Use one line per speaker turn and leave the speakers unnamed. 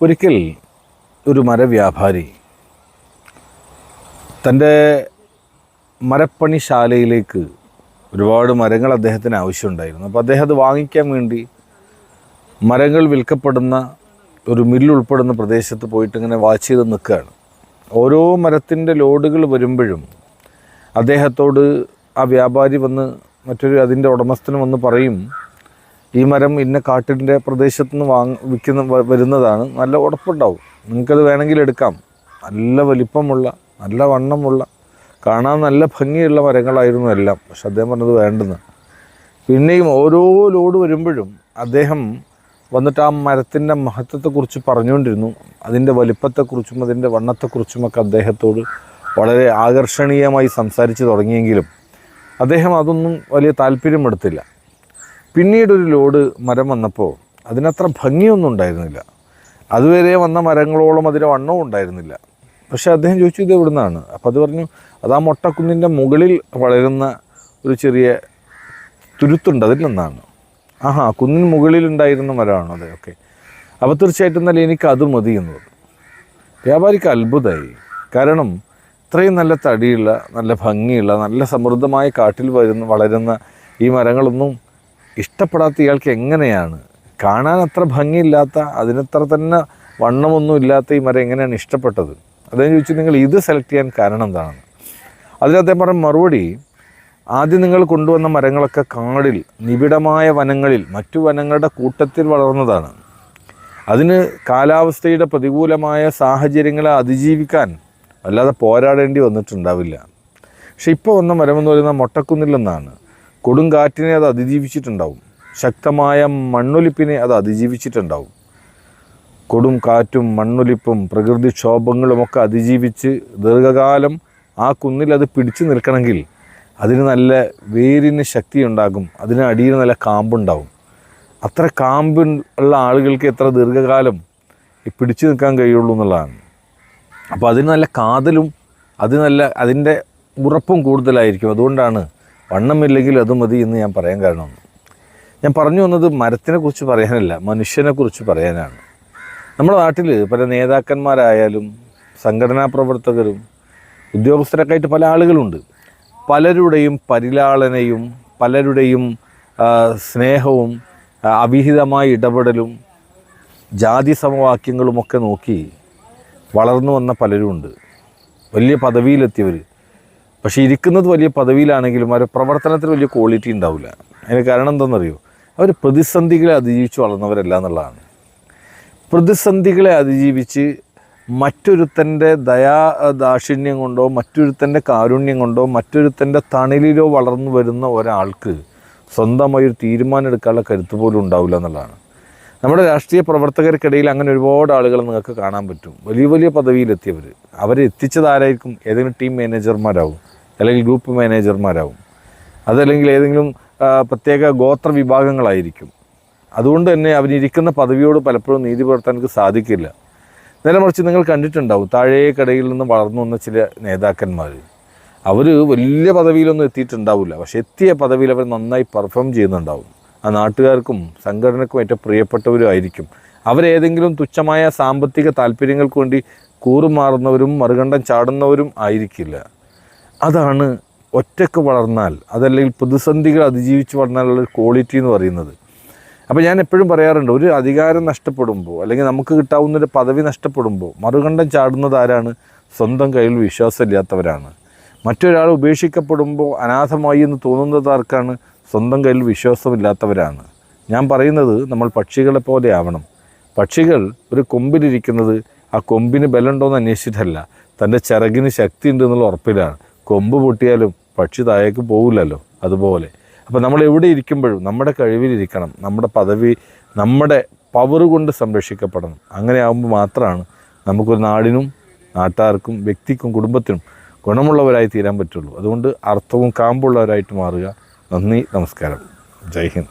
ഒരിക്കൽ ഒരു മരവ്യാപാരി തൻ്റെ മരപ്പണിശാലയിലേക്ക് ഒരുപാട് മരങ്ങൾ അദ്ദേഹത്തിന് ആവശ്യമുണ്ടായിരുന്നു. അപ്പോൾ അദ്ദേഹം അത് വാങ്ങിക്കാൻ വേണ്ടി മരങ്ങൾ വിൽക്കപ്പെടുന്ന ഒരു മില്ലുൾപ്പെടുന്ന പ്രദേശത്ത് പോയിട്ട് ഇങ്ങനെ വാച്ച് ചെയ്ത് നിൽക്കുകയാണ്. ഓരോ മരത്തിൻ്റെ ലോഡുകൾ വരുമ്പോഴും അദ്ദേഹത്തോട് ആ വ്യാപാരി വന്ന് അതിൻ്റെ ഉടമസ്ഥന് വന്ന് പറയും, ഈ മരം ഇന്ന കാട്ടിൻ്റെ പ്രദേശത്തു നിന്ന് വരുന്നതാണ്, നല്ല ഉടപ്പുണ്ടാവും, നിങ്ങൾക്കത് വേണമെങ്കിൽ എടുക്കാം. നല്ല വലിപ്പമുള്ള നല്ല വണ്ണമുള്ള കാണാൻ നല്ല ഭംഗിയുള്ള മരങ്ങളായിരുന്നു എല്ലാം. പക്ഷെ അദ്ദേഹം പറഞ്ഞത് വേണ്ടെന്ന്. പിന്നെയും ഓരോ ലോഡ് വരുമ്പോഴും അദ്ദേഹം വന്നിട്ട് ആ മരത്തിൻ്റെ മഹത്വത്തെക്കുറിച്ച് പറഞ്ഞുകൊണ്ടിരുന്നു. അതിൻ്റെ വലിപ്പത്തെക്കുറിച്ചും അതിൻ്റെ വണ്ണത്തെക്കുറിച്ചുമൊക്കെ അദ്ദേഹത്തോട് വളരെ ആകർഷണീയമായി സംസാരിച്ച് തുടങ്ങിയെങ്കിലും അദ്ദേഹം അതൊന്നും വലിയ താല്പര്യമെടുത്തില്ല. പിന്നീടൊരു ലോഡ് മരം വന്നപ്പോൾ അതിനത്ര ഭംഗിയൊന്നും ഉണ്ടായിരുന്നില്ല. അതുവരെ വന്ന മരങ്ങളോളം അതിന് വണ്ണവും ഉണ്ടായിരുന്നില്ല. പക്ഷേ അദ്ദേഹം ചോദിച്ചു, ഇത് എവിടെ നിന്നാണ്? അപ്പോൾ അത് പറഞ്ഞു, അത് ആ മൊട്ടക്കുന്നിൻ്റെ മുകളിൽ വളരുന്ന ഒരു ചെറിയ തുരുത്തുണ്ട്, അതിൽ നിന്നാണ്. ആഹാ, കുന്നിന് മുകളിലുണ്ടായിരുന്ന മരമാണോ? അതെ, ഓക്കെ. അപ്പോൾ തീർച്ചയായിട്ടും എന്നാൽ എനിക്ക് അത് മതി എന്ന് പറഞ്ഞു. വ്യാപാരിക്ക് അത്ഭുതമായി. കാരണം ഇത്രയും നല്ല തടിയുള്ള നല്ല ഭംഗിയുള്ള നല്ല സമൃദ്ധമായ കാട്ടിൽ വളരുന്ന ഈ മരങ്ങളൊന്നും ഇഷ്ടപ്പെടാത്ത ഇയാൾക്ക് എങ്ങനെയാണ്, കാണാൻ അത്ര ഭംഗിയില്ലാത്ത അതിനത്ര തന്നെ വണ്ണമൊന്നും ഇല്ലാത്ത ഈ മരം എങ്ങനെയാണ് ഇഷ്ടപ്പെട്ടത്? അദ്ദേഹം ചോദിച്ചു, നിങ്ങൾ ഇത് സെലക്ട് ചെയ്യാൻ കാരണം എന്താണെന്ന്. അതിൽ അദ്ദേഹം പറഞ്ഞ മറുപടി, ആദ്യം നിങ്ങൾ കൊണ്ടുവന്ന മരങ്ങളൊക്കെ കാടിൽ നിബിഡമായ വനങ്ങളിൽ മറ്റു വനങ്ങളുടെ കൂട്ടത്തിൽ വളർന്നതാണ്. അതിന് കാലാവസ്ഥയുടെ പ്രതികൂലമായ സാഹചര്യങ്ങളെ അതിജീവിക്കാൻ അല്ലാതെ പോരാടേണ്ടി വന്നിട്ടുണ്ടാവില്ല. പക്ഷെ ഇപ്പോൾ വന്ന മരമെന്ന് പറയുന്ന മൊട്ടക്കുന്നിൽ നിന്നാണ്. കൊടുങ്കാറ്റിനെ അത് അതിജീവിച്ചിട്ടുണ്ടാവും, ശക്തമായ മണ്ണൊലിപ്പിനെ അത് അതിജീവിച്ചിട്ടുണ്ടാവും. കൊടും കാറ്റും മണ്ണൊലിപ്പും പ്രകൃതിക്ഷോഭങ്ങളുമൊക്കെ അതിജീവിച്ച് ദീർഘകാലം ആ കുന്നിൽ അത് പിടിച്ചു നിൽക്കണമെങ്കിൽ അതിന് നല്ല വേരിന് ശക്തി ഉണ്ടാകും, അതിന് അടിയിൽ നല്ല കാമ്പുണ്ടാവും. അത്ര കാമ്പ് ഉള്ള ആളുകൾക്ക് എത്ര ദീർഘകാലം പിടിച്ചു നിൽക്കാൻ കഴിയുള്ളൂ എന്നുള്ളതാണ്. അപ്പോൾ അതിന് നല്ല കാതലും അതിൻ്റെ ഉറപ്പും കൂടുതലായിരിക്കും. അതുകൊണ്ടാണ് വണ്ണമില്ലെങ്കിൽ അത് മതി എന്ന് ഞാൻ പറയാൻ കാരണം. ഞാൻ പറഞ്ഞു വന്നത് മരത്തിനെ കുറിച്ച് പറയാനല്ല, മനുഷ്യനെക്കുറിച്ച് പറയാനാണ്. നമ്മുടെ നാട്ടിൽ പല നേതാക്കന്മാരായാലും സംഘടനാ പ്രവർത്തകരും ഉദ്യോഗസ്ഥരൊക്കെ ആയിട്ട് പല ആളുകളുണ്ട്. പലരുടെയും പരിലാളനയും പലരുടെയും സ്നേഹവും അവിഹിതമായ ഇടപെടലും ജാതി സമവാക്യങ്ങളുമൊക്കെ നോക്കി വളർന്നു വന്ന പലരുമുണ്ട്. വലിയ പദവിയിലെത്തിയവർ. പക്ഷേ ഇരിക്കുന്നത് വലിയ പദവിയിലാണെങ്കിലും അവരുടെ പ്രവർത്തനത്തിൽ വലിയ ക്വാളിറ്റി ഉണ്ടാവില്ല. അതിന് കാരണം എന്താണെന്നറിയോ? അവർ പ്രതിസന്ധികളെ അതിജീവിച്ച് വളർന്നവരല്ല എന്നുള്ളതാണ്. പ്രതിസന്ധികളെ അതിജീവിച്ച് മറ്റൊരുത്തൻ്റെ ദാക്ഷിണ്യം കൊണ്ടോ മറ്റൊരുത്തൻ്റെ കാരുണ്യം കൊണ്ടോ മറ്റൊരുത്തൻ്റെ തണലിലോ വളർന്നു വരുന്ന ഒരാൾക്ക് സ്വന്തമായൊരു തീരുമാനം എടുക്കാനുള്ള കരുത്ത് പോലും ഉണ്ടാവില്ല എന്നുള്ളതാണ്. നമ്മുടെ രാഷ്ട്രീയ പ്രവർത്തകർക്കിടയിൽ അങ്ങനെ ഒരുപാട് ആളുകൾ നിങ്ങൾക്ക് കാണാൻ പറ്റും. വലിയ വലിയ പദവിയിലെത്തിയവർ. അവരെ എത്തിച്ചതാരായിരിക്കും? ഏതെങ്കിലും ടീം മാനേജർമാരാവും, അല്ലെങ്കിൽ ഗ്രൂപ്പ് മാനേജർമാരാവും, അതല്ലെങ്കിൽ ഏതെങ്കിലും പ്രത്യേക ഗോത്ര വിഭാഗങ്ങളായിരിക്കും. അതുകൊണ്ട് തന്നെ അവരിയ്ക്കുന്ന പദവിയോട് പലപ്പോഴും നീതി പുലർത്താൻ സാധിക്കില്ല. നേരെ മറിച്ച് നിങ്ങൾ കണ്ടിട്ടുണ്ടാവും, താഴേക്കടയിൽ നിന്ന് വളർന്നു വന്ന ചില നേതാക്കന്മാർ. അവർ വലിയ പദവിയിലൊന്നും എത്തിയിട്ടുണ്ടാവില്ല, പക്ഷെ എത്തിയ പദവിയിൽ അവർ നന്നായി പെർഫോം ചെയ്യുന്നുണ്ടാവും. ആ നാട്ടുകാർക്കും സംഘടനയ്ക്കും ഏറ്റവും പ്രിയപ്പെട്ടവരും ആയിരിക്കും. അവരേതെങ്കിലും തുച്ഛമായ സാമ്പത്തിക താല്പര്യങ്ങൾക്ക് വേണ്ടി കൂറുമാറുന്നവരും മറുകണ്ഠം ചാടുന്നവരും ആയിരിക്കില്ല. അതാണ് ഒറ്റക്ക് വളർന്നാൽ, അതല്ലെങ്കിൽ പ്രതിസന്ധികൾ അതിജീവിച്ച് വളർന്നാലുള്ള ക്വാളിറ്റി എന്ന് പറയുന്നത്. അപ്പോൾ ഞാൻ എപ്പോഴും പറയാറുണ്ട്, ഒരു അധികാരം നഷ്ടപ്പെടുമ്പോൾ അല്ലെങ്കിൽ നമുക്ക് കിട്ടാവുന്നൊരു പദവി നഷ്ടപ്പെടുമ്പോൾ മറുകണ്ഠം ചാടുന്നത് ആരാണ്? സ്വന്തം കയ്യിൽ വിശ്വാസമില്ലാത്തവരാണ്. മറ്റൊരാൾ ഉപേക്ഷിക്കപ്പെടുമ്പോൾ അനാഥമായി എന്ന് തോന്നുന്നത് ആർക്കാണ്? സ്വന്തം കയ്യിൽ വിശ്വാസമില്ലാത്തവരാണ്. ഞാൻ പറയുന്നത് നമ്മൾ പക്ഷികളെ പോലെ ആവണം. പക്ഷികൾ ഒരു കൊമ്പിലിരിക്കുന്നത് ആ കൊമ്പിന് ബലമുണ്ടോയെന്ന് അന്വേഷിച്ചിട്ടല്ല, തൻ്റെ ചിറകിന് ശക്തി ഉണ്ട് എന്നുള്ള ഉറപ്പിലാണ്. കൊമ്പ് പൊട്ടിയാലും പക്ഷി താഴേക്ക് പോകില്ലല്ലോ. അതുപോലെ അപ്പോൾ നമ്മൾ എവിടെ ഇരിക്കുമ്പോഴും നമ്മുടെ കഴിവിലിരിക്കണം. നമ്മുടെ പദവി നമ്മുടെ പവർ കൊണ്ട് സംരക്ഷിക്കപ്പെടണം. അങ്ങനെ ആകുമ്പോൾ മാത്രമാണ് നമുക്കൊരു നാടിനും നാട്ടാർക്കും വ്യക്തിക്കും കുടുംബത്തിനും ഗുണമുള്ളവരായി തീരാൻ പറ്റുള്ളൂ. അതുകൊണ്ട് അർത്ഥവും കാമ്പുള്ളവരായിട്ട് മാറുക. നന്ദി, നമസ്കാരം, ജയ് ഹിന്ദ്.